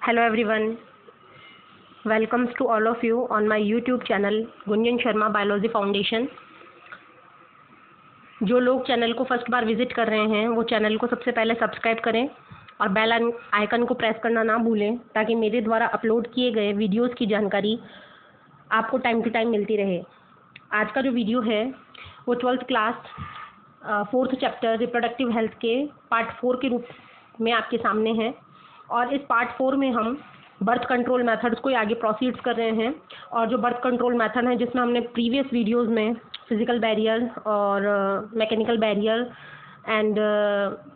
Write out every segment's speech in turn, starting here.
Hello everyone, welcomes to all of you on my YouTube channel Gunjan Sharma biology foundation. जो लोग channel को first बार visit कर रहे हैं वो चैनल को सबसे पहले सब्सक्राइब करें और बेल आइकन को प्रेस करना ना भूलें ताकि मेरे द्वारा अपलोड किए गए वीडियोस की जानकारी आपको टाइम टू टाइम मिलती रहे। आज का जो वीडियो है वो 12th class 4th chapter reproductive health के पार्ट 4 के रूप में आपके सामने है और इस पार्ट 4 में हम बर्थ कंट्रोल मेथड्स को आगे प्रोसीड्स कर रहे हैं। और जो बर्थ कंट्रोल मेथड है जिसमें हमने प्रीवियस वीडियोस में फिजिकल बैरियर और मैकेनिकल बैरियर एंड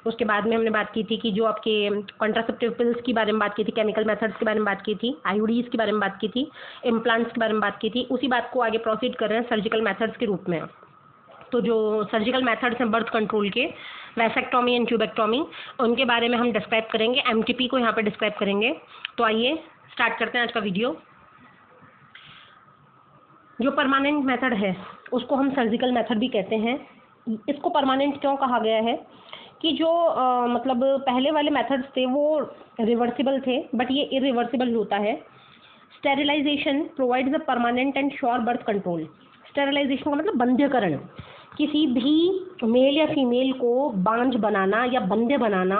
उसके बाद में हमने बात की थी कि जो आपके कॉन्ट्रासेप्टिव पिल्स के बारे में बात की थी, केमिकल मेथड्स के बारे में बात की थी, आईयूडीज़ के बारे में बात की थी, इम्प्लांट्स के बारे में बात की थी। उसी बात को आगे प्रोसीड कर रहे हैं सर्जिकल मेथड्स के रूप में। तो जो सर्जिकल मेथड्स हैं बर्थ कंट्रोल के, वैसेक्टोमी एंड ट्यूबेक्टोमी, उनके बारे में हम डिस्क्राइब करेंगे, एमटीपी को यहाँ पे डिस्क्राइब करेंगे। तो आइए स्टार्ट करते हैं आज का वीडियो। जो परमानेंट मेथड है उसको हम सर्जिकल मेथड भी कहते हैं। इसको परमानेंट क्यों कहा गया है कि जो मतलब पहले वाले मेथड्स थे वो रिवर्सिबल थे बट ये इरिवर्सिबल होता है। Sterilisation provides a permanent and sure birth control. Sterilisation का मतलब बंध्यकरण, किसी भी मेल या फीमेल को बांझ बनाना या बंध्य बनाना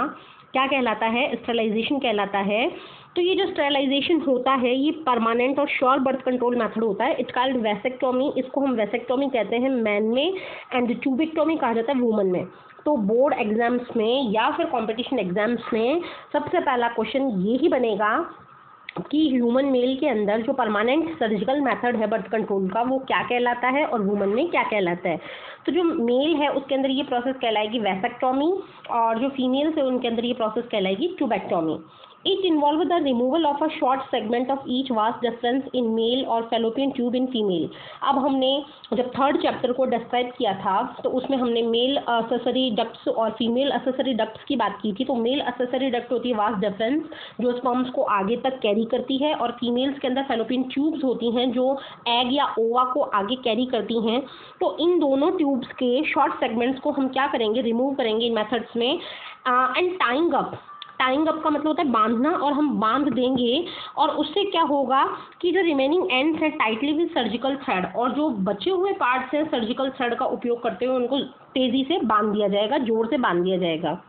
क्या कहलाता है? स्टेरिलाइजेशन कहलाता है। तो ये जो स्टेरिलाइजेशन होता है ये परमानेंट और श्योर बर्थ कंट्रोल मेथड होता है। इट्स कॉल्ड वैसेक्टोमी, इसको हम वैसेक्टोमी कहते हैं मैन में, एंड ट्यूबेक्टोमी कहा जाता है वुमन में। तो बोर्ड एग्जाम्स में या फिर कॉम्पिटिशन एग्जाम्स में सबसे पहला क्वेश्चन ये ही बनेगा कि ह्यूमन मेल के अंदर जो परमानेंट सर्जिकल मेथड है बर्थ कंट्रोल का वो क्या कहलाता है और वुमन में क्या कहलाता है। तो जो मेल है उसके अंदर ये प्रोसेस कहलाएगी वैसेक्टोमी और जो फीमेल्स है उनके अंदर ये प्रोसेस कहलाएगी tubectomy. It involves the removal of a short segment of each vas deferens in male और fallopian tube in female। अब हमने जब थर्ड चैप्टर को डिस्क्राइब किया था तो उसमें हमने मेल असेसरी डक्ट्स और फीमेल असेसरी डक्ट्स की बात की थी। तो मेल असेसरी डक्ट होती है वास डेफरेंस जो स्पर्म्स को आगे तक कैरी करती है, और फीमेल्स के अंदर फैलोपियन ट्यूब्स होती हैं जो एग या ओवा को आगे कैरी करती हैं। तो इन दोनों ट्यूब्स के शॉर्ट सेगमेंट्स को हम क्या करेंगे? रिमूव करेंगे इन मेथड्स में। एंड टाइंग अप का मतलब होता है बांधना, और हम बांध देंगे और उससे क्या होगा कि जो रिमेनिंग एंड्स हैं टाइटली विद सर्जिकल थ्रेड, और जो बचे हुए पार्ट्स हैं सर्जिकल थ्रेड का उपयोग करते हुए उनको तेजी से बांध दिया जाएगा, जोर से बांध दिया जाएगा।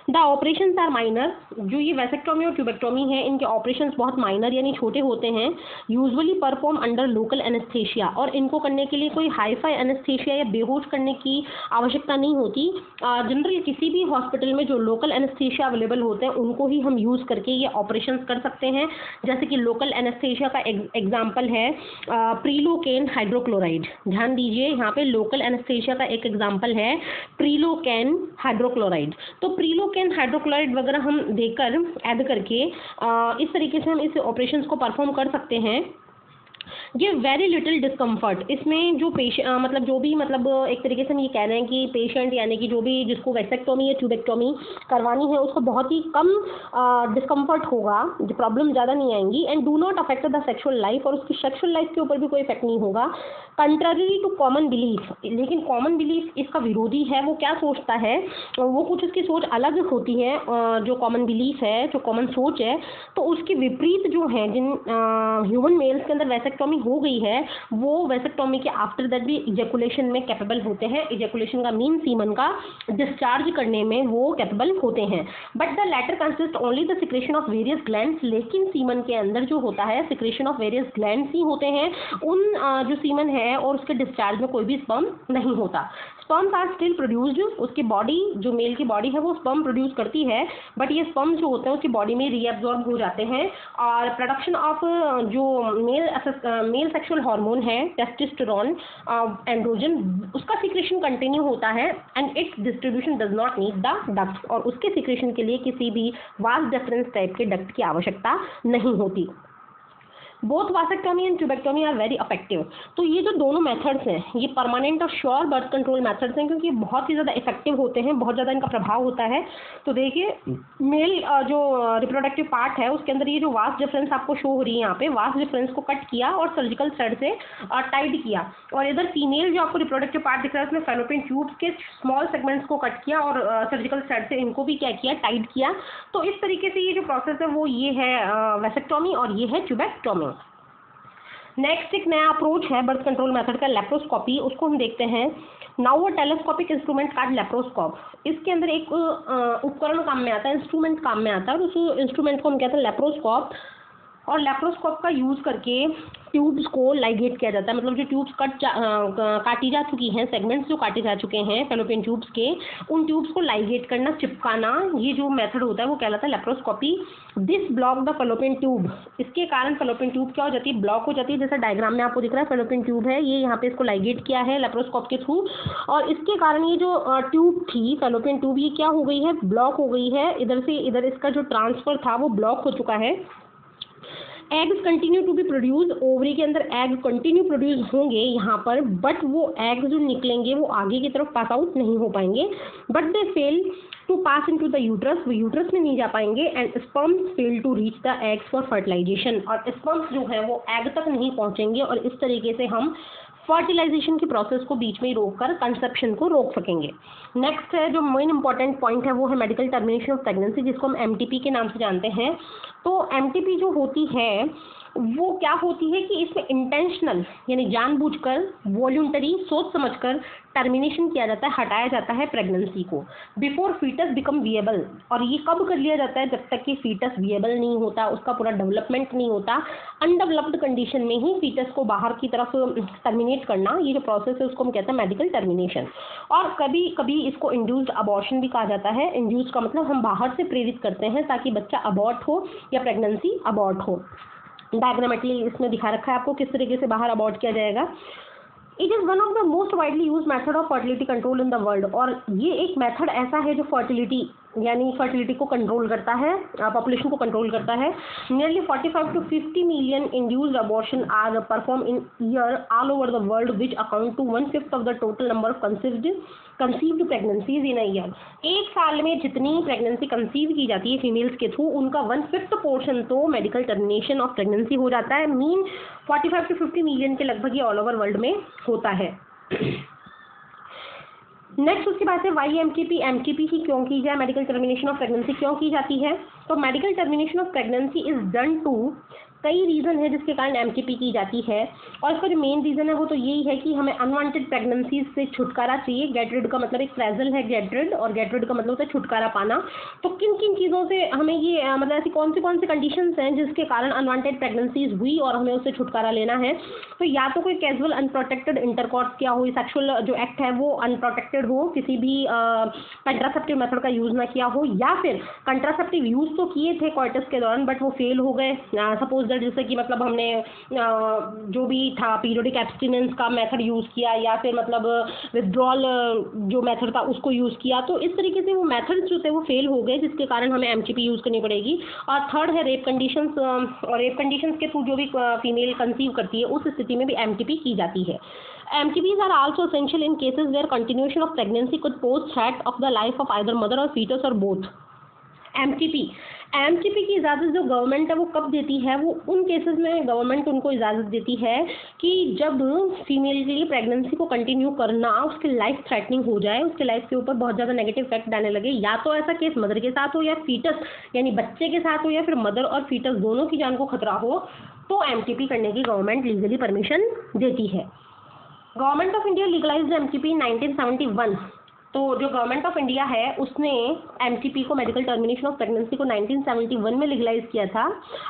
The operations are minor. जो ये वैसेक्टोमी और ट्यूबेक्टोमी है इनके ऑपरेशंस बहुत माइनर यानी छोटे होते हैं। Usually perform under local anaesthesia, और इनको करने के लिए कोई हाईफाई एनेस्थेशिया या बेहोश करने की आवश्यकता नहीं होती। जनरली किसी भी हॉस्पिटल में जो लोकल एनेस्थेशिया अवेलेबल होते हैं उनको ही हम यूज़ करके ये ऑपरेशंस कर सकते हैं। जैसे कि लोकल एनेस्थेशिया का एग्जाम्पल है प्रीलोकेन हाइड्रोक्लोराइड। ध्यान दीजिए यहाँ पे लोकल एनेस्थेशिया का एक एग्जाम्पल है प्रीलोकेन हाइड्रोक्लोराइड। तो प्रीलोकेन हाइड्रोक्लोराइड वगैरह हम देकर ऐड करके इस तरीके से हम इस ऑपरेशंस को परफॉर्म कर सकते हैं। ये वेरी लिटिल डिस्कम्फर्ट, इसमें जो मतलब जो भी मतलब एक तरीके से हम ये कह रहे हैं कि पेशेंट यानी कि जो भी जिसको वैसेक्टोमी या ट्यूबेक्टोमी करवानी है उसको बहुत ही कम डिस्कम्फर्ट होगा, जो प्रॉब्लम ज़्यादा नहीं आएंगी। And do not affect the sexual life, और उसकी सेक्शुअल लाइफ के ऊपर भी कोई इफेक्ट नहीं होगा। कंट्ररी टू कॉमन बिलीफ, लेकिन कॉमन बिलीफ इसका विरोधी है। वो क्या सोचता है, वो कुछ उसकी सोच अलग होती है। जो कॉमन बिलीफ है, जो कॉमन सोच है, तो उसके विपरीत जो है जिन ह्यूमन मेल्स के अंदर वैसेक्टोमी हो गई है वो वैसेक्टोमी के आफ्टर दैट भी इजैकुलेशन में कैपेबल होते हैं। इजैकुलेशन का मीन सीमन का डिस्चार्ज करने में वो कैपेबल होते हैं। But the latter consist only the secretion of various glands, लेकिन सीमन के अंदर जो होता है सिक्रेशन ऑफ वेरियस ग्लैंड्स ही होते हैं। उन जो सीमन है और उसके डिस्चार्ज में कोई भी स्पर्म नहीं होता। स्पर्म्स आर स्टिल प्रोड्यूस्ड, उसकी बॉडी जो मेल की बॉडी है वो स्पर्म प्रोड्यूस करती है, बट ये स्पर्म जो होते हैं उसकी बॉडी में रीअब्जॉर्ब हो जाते हैं। और प्रोडक्शन ऑफ जो मेल सेक्सुअल हार्मोन है टेस्टोस्टेरोन एंड्रोजन, उसका सिक्रेशन कंटिन्यू होता है। And it's distribution does not need the duct, और उसके सिक्रेशन के लिए किसी भी वास डेफरेंस टाइप के डक्ट की आवश्यकता नहीं होती। Both vasectomy and tubectomy are very effective. तो ये जो दोनों मेथड्स हैं ये परमानेंट और श्योर बर्थ कंट्रोल मेथड्स हैं, क्योंकि बहुत ही ज़्यादा इफेक्टिव होते हैं, बहुत ज़्यादा इनका प्रभाव होता है। तो देखिए मेल जो रिप्रोडक्टिव पार्ट है उसके अंदर ये जो वास्ट डिफरेंस आपको शो हो रही है, यहाँ पे वास्ट डिफरेंस को कट किया और सर्जिकल थ्रेड से टाइट किया, और इधर फीमेल जो आपको रिप्रोडक्टिव पार्ट दिख रहा है उसमें फैलोपियन ट्यूब्स के स्मॉल सेगमेंट्स को कट किया और सर्जिकल थ्रेड से इनको भी क्या किया, टाइट किया। तो इस तरीके से ये जो प्रोसेस है वो ये है वैसेक्टोमी और ये है ट्यूबेक्टोमी। नेक्स्ट एक नया अप्रोच है बर्थ कंट्रोल मेथड का, लेप्रोस्कोपी। उसको हम देखते हैं। नाउ अ टेलीस्कोपिक इंस्ट्रूमेंट कार्ड लेप्रोस्कोप। इसके अंदर एक उपकरण काम में आता है, इंस्ट्रूमेंट काम में आता है, और उस इंस्ट्रूमेंट को हम कहते हैं लेप्रोस्कोप। और लेप्रोस्कोप का यूज़ करके ट्यूब्स को लाइगेट किया जाता है, मतलब जो ट्यूब्स काटी जा चुकी हैं, सेगमेंट्स जो काटे जा चुके हैं फैलोपियन ट्यूब्स के, उन ट्यूब्स को लाइगेट करना, चिपकाना, ये जो मेथड होता है वो कहलाता है laparoscopy. This block the fallopian tube. इसके कारण फैलोपियन ट्यूब क्या हो जाती है, ब्लॉक हो जाती है। जैसा डायग्राम में आपको दिख रहा है फैलोपियन ट्यूब है, ये यहाँ पे इसको लाइगेट किया है लेप्रोस्कोप के थ्रू, और इसके कारण ये जो ट्यूब थी फैलोपियन ट्यूब ये क्या हो गई है, ब्लॉक हो गई है। इधर से इधर इसका जो ट्रांसफर था वो ब्लॉक हो चुका है। Eggs continue to be produce, ovary के अंदर एग कंटिन्यू प्रोड्यूस होंगे यहाँ पर, बट वो एग्स जो निकलेंगे वो आगे की तरफ पास आउट नहीं हो पाएंगे, but they fail to pass into the uterus, वो यूट्रस में नहीं जा पाएंगे। And sperms fail to reach the eggs for fertilization, और स्पर्म्स जो है वो एग तक नहीं पहुँचेंगे, और इस तरीके से हम फर्टिलाइजेशन की प्रोसेस को बीच में ही रोककर कंसेप्शन को रोक सकेंगे। नेक्स्ट है जो मेन इंपॉर्टेंट पॉइंट है वो है मेडिकल टर्मिनेशन ऑफ प्रेगनेंसी, जिसको हम एमटीपी के नाम से जानते हैं। तो एमटीपी जो होती है वो क्या होती है कि इसमें इंटेंशनल यानी जानबूझकर, वॉल्यूंटरी, सोच समझकर टर्मिनेशन किया जाता है, हटाया जाता है प्रेगनेंसी को बिफोर फीटस बिकम विएबल। और ये कब कर लिया जाता है, जब तक कि फीटस विएबल नहीं होता, उसका पूरा डेवलपमेंट नहीं होता। अनडेवलप्ड कंडीशन में ही फीटस को बाहर की तरफ टर्मिनेट करना, ये जो प्रोसेस है उसको हम कहते हैं मेडिकल टर्मिनेशन। और कभी कभी इसको इंड्यूस्ड अबॉर्शन भी कहा जाता है। इंड्यूस्ड का मतलब हम बाहर से प्रेरित करते हैं ताकि बच्चा अबॉर्ट हो या प्रेगनेंसी अबॉर्ट हो। डायग्रामेटिकली इसमें दिखा रखा है आपको किस तरीके से बाहर अबॉर्ट किया जाएगा। It is one of the most widely use method of fertility control in the world. और ये एक मेथड ऐसा है जो फर्टिलिटी यानी फर्टिलिटी को कंट्रोल करता है, पॉपुलेशन को कंट्रोल करता है। Nearly 45 to 50 million induced abortion are perform in year all over the world, which account to 1/5 of the total number of conceived pregnancies in a year. एक साल में जितनी प्रेगनेंसी कंसीव की जाती है फीमेल्स के थ्रू, उनका 1/5 पोर्शन तो मेडिकल टर्मिनेशन ऑफ प्रेगनेंसी हो जाता है। मीन 45 to 50 मिलियन के लगभग ये ऑल ओवर वर्ल्ड में होता है। नेक्स्ट उसके बाद से वाई एमटीपी की क्यों की जाए, मेडिकल टर्मिनेशन ऑफ प्रेगनेंसी क्यों की जाती है। तो medical termination of pregnancy is done to, कई रीज़न है जिसके कारण एमटीपी की जाती है, और इसका जो मेन रीज़न है वो तो यही है कि हमें अनवांटेड प्रेगनेंसीज से छुटकारा चाहिए। गेट रिड का मतलब एक फ्रेजल है गेट रिड, और गेट रिड का मतलब होता है छुटकारा पाना। तो किन किन चीज़ों से हमें ये मतलब ऐसी कौन से कंडीशंस हैं जिसके कारण अनवांटेड प्रेगनेंसीज हुई और हमें उससे छुटकारा लेना है। तो या तो कोई कैजुअल अनप्रोटेक्टेड इंटरकॉर्स किया हो, सेक्सुअल जो एक्ट है वो अनप्रोटेक्टेड हो, किसी भी कंट्रासेप्टिव मेथड का यूज़ ना किया हो, या फिर कंट्रासेप्टिव यूज़ तो किए थे कोइटस के दौरान बट वो फेल हो गए। सपोज दैट जैसे कि मतलब हमने जो भी था पीरियोडिक एब्स्टिनेंस का मेथड यूज़ किया, या फिर मतलब विथड्रॉल जो मेथड था उसको यूज़ किया, तो इस तरीके से वो मेथड्स जो थे वो फेल हो गए, जिसके कारण हमें एमटीपी यूज़ करनी पड़ेगी। और थर्ड है रेप कंडीशंस, और रेप कंडीशंस के थ्रू जो भी फीमेल कंसीव करती है उस स्थिति में भी एमटीपी की जाती है। MTPs are also essential in cases where continuation of pregnancy could pose threat of the life of either mother or fetus or both. MTP की इजाज़त जो गवर्नमेंट है वो कब देती है, वो उन केसेस में गवर्नमेंट उनको इजाज़त देती है कि जब फीमेल के लिए प्रेगनेंसी को कंटिन्यू करना उसकी लाइफ थ्रेटनिंग हो जाए, उसके लाइफ के ऊपर बहुत ज़्यादा नेगेटिव इफेक्ट डालने लगे, या तो ऐसा केस मदर के साथ हो या फीटस यानी बच्चे के साथ हो, या फिर मदर और फीटस दोनों की जान को खतरा हो, तो एमटीपी करने की गवर्नमेंट लीगली परमिशन देती है। Government of India legalized MTP in 1971। तो जो गवर्नमेंट ऑफ इंडिया है उसने एमटीपी को, मेडिकल टर्मिनेशन ऑफ प्रेगनेंसी को 1971 में लीगलाइज किया था,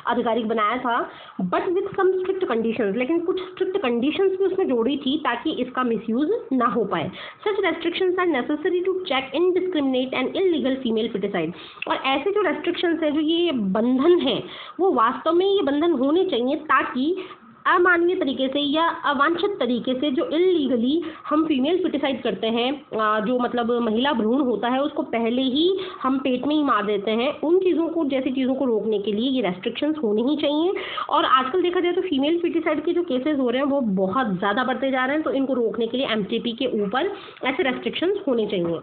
आधिकारिक बनाया था, but with some strict conditions. लेकिन कुछ स्ट्रिक्ट कंडीशंस भी उसमें जोड़ी थी ताकि इसका मिसयूज ना हो पाए। Such restrictions are necessary to check indiscriminate and illegal female feticide. और ऐसे जो रेस्ट्रिक्शंस है, जो ये बंधन है, वो वास्तव में ये बंधन होने चाहिए ताकि अमानवीय तरीके से या अवांछित तरीके से जो इलीगली हम फीमेल फिटिसाइड करते हैं, जो मतलब महिला भ्रूण होता है उसको पहले ही हम पेट में ही मार देते हैं, उन चीज़ों को, जैसी चीज़ों को रोकने के लिए ये रेस्ट्रिक्शंस होनी ही चाहिए। और आजकल देखा जाए तो फीमेल फिटिसाइड के जो केसेस हो रहे हैं वो बहुत ज़्यादा बढ़ते जा रहे हैं, तो इनको रोकने के लिए एमटीपी के ऊपर ऐसे रेस्ट्रिक्शंस होने चाहिए।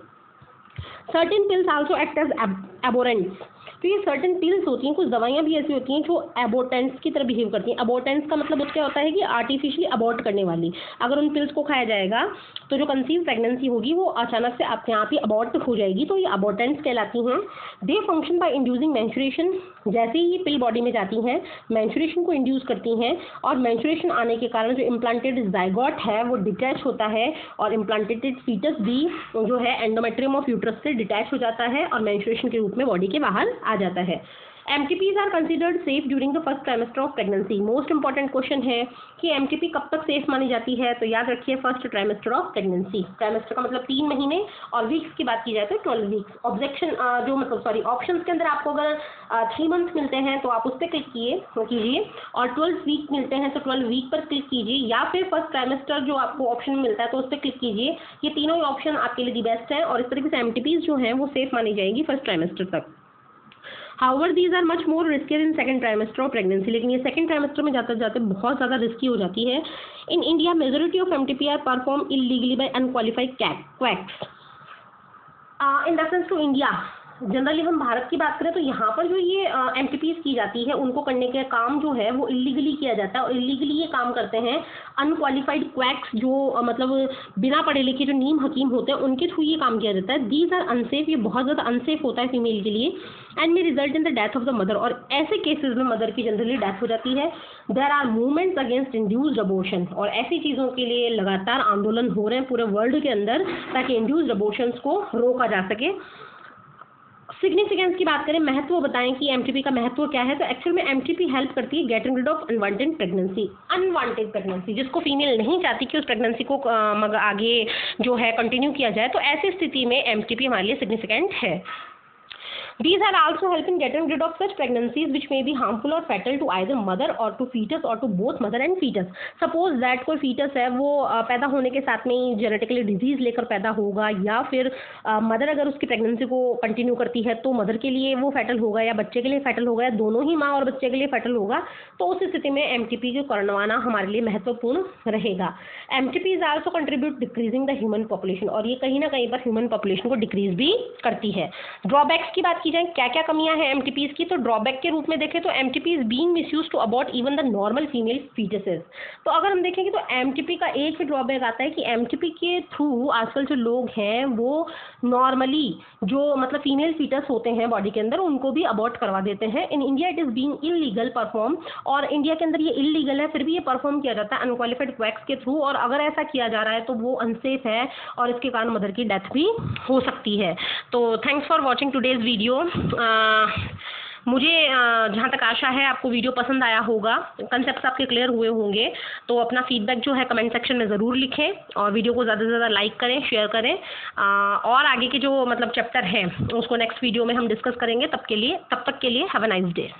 Certain pills also act as abortants. तो ये सर्टेन पिल्स होती हैं, कुछ दवाइयाँ भी ऐसी होती हैं जो एबोटेंट्स की तरह बिहेव करती हैं। एबोटेंट्स का मतलब क्या होता है कि आर्टिफिशियली अबॉर्ट करने वाली। अगर उन पिल्स को खाया जाएगा तो जो कंसीव प्रेगनेंसी होगी वो अचानक से अपने आप ही अबॉर्ट हो जाएगी, तो ये अबोटेंट्स कहलाती हैं। दे फंक्शन बाय इंड्यूसिंग मेंस्ट्रुएशन। जैसे ही ये पिल बॉडी में जाती हैं मेंस्ट्रुएशन को इंड्यूस करती हैं, और मेंस्ट्रुएशन आने के कारण जो इम्प्लांटेड जाइगोट है वो डिटैच होता है, और इम्प्लांटेड फीटस भी जो है एंडोमेट्रियम ऑफ यूट्रस से डिटैच हो जाता है और मेंस्ट्रुएशन के रूप में बॉडी के बाहर आ जाता है। MTPs are considered safe during the first trimester of pregnancy. Most important question है कि MTP कब तक सेफ मानी जाती है, तो याद रखिए first trimester of pregnancy. Trimester का मतलब 3 महीने, और वीक्स की बात की जाए तो 12 वीक्स। ऑब्जेक्शन जो मतलब सॉरी ऑप्शंस के अंदर आपको अगर 3 मंथ मिलते हैं तो आप उस पर क्लिक कीजिए, और 12 वीक मिलते हैं तो 12 वीक पर क्लिक कीजिए, या फिर फर्स्ट ट्राइमेस्टर जो आपको ऑप्शन मिलता है तो उस पर क्लिक कीजिए। ये तीनों ही ऑप्शन आपके लिए दी बेस्ट है, और इस तरीके से MTPs जो हैं वो सेफ मानी जाएगी फर्स्ट ट्राइमेस्टर तक। However, these are much more riskier in second trimester of pregnancy। लेकिन ये सेकंड ट्राइमेस्टर में जाते जाते बहुत ज़्यादा रिस्की हो जाती है। In India majority of MTP are perform illegally by unqualified quacks. In reference to India, generally हम भारत की बात करें तो यहाँ पर जो ये MTPs की जाती है उनको करने के काम जो है वो इलीगली किया जाता है, और इलीगली ये काम करते हैं अनक्वालिफाइड क्वैक्स, जो मतलब बिना पढ़े लिखे जो नीम हकीम होते हैं उनके थ्रू ये काम किया जाता है। दीज आर अनसेफ, ये बहुत ज़्यादा अनसेफ होता है फीमेल के लिए, and may result in the death of the mother. और ऐसे केसेस में मदर की जनरली डेथ हो जाती है। There are movements against induced abortion, और ऐसी चीज़ों के लिए लगातार आंदोलन हो रहे हैं पूरे वर्ल्ड के अंदर ताकि इंड्यूस्ड अबॉर्शंस को रोका जा सके। सिग्निफिकेंस की बात करें, महत्व बताएं कि MTP का महत्व क्या है, तो एक्चुअल में MTP हेल्प करती है getting rid of unwanted pregnancy, जिसको फीमेल नहीं चाहती कि उस प्रेगनेंसी को आगे जो है कंटिन्यू किया जाए, तो ऐसी स्थिति में MTP हमारे लिए सिग्निफिकेंट है। These are also help in getting rid of such pregnancies which may be harmful or fatal to either mother or to fetus or to both mother and fetus। Suppose that कोई fetus है वो पैदा होने के साथ में ही genetically disease लेकर पैदा होगा, या फिर मदर अगर उसकी प्रेगनेंसी को कंटिन्यू करती है तो मदर के लिए वो फैटल होगा या बच्चे के लिए फैटल होगा, या दोनों ही माँ और बच्चे के लिए फैटल होगा, तो उस स्थिति में MTP को करवाना हमारे लिए महत्वपूर्ण रहेगा। MTP is also contribute decreasing the human population, और ये कहीं ना कहीं पर ह्यूमन पॉपुलेशन को डिक्रीज भी करती है। ड्रॉबैक्स की बात की जाए, क्या क्या कमियां हैं MTPs की, तो ड्रॉबैक के रूप में देखें तो MTPs being misused to abort even the normal female fetuses. तो अगर हम देखेंगे तो MTP का एक ही ड्रॉबैक आता है कि MTP के थ्रू आजकल जो लोग हैं वो नॉर्मली जो मतलब फीमेल फीटस होते हैं बॉडी के अंदर उनको भी अबॉर्ट करवा देते हैं। In India it is being illegal perform, और इंडिया के अंदर ये इलीगल है, फिर भी ये परफॉर्म किया जाता है अनक्वालिफाइड क्वैक्स के थ्रू, और अगर ऐसा किया जा रहा है तो वो अनसेफ है, और इसके कारण मदर की डेथ भी हो सकती है। तो thanks for watching today's video. मुझे जहाँ तक आशा है आपको वीडियो पसंद आया होगा, कंसेप्ट्स आपके क्लियर हुए होंगे, तो अपना फीडबैक जो है कमेंट सेक्शन में ज़रूर लिखें, और वीडियो को ज़्यादा से ज़्यादा लाइक करें, शेयर करें, और आगे के जो मतलब चैप्टर है उसको नेक्स्ट वीडियो में हम डिस्कस करेंगे। तब तक के लिए हैव अ नाइस डे।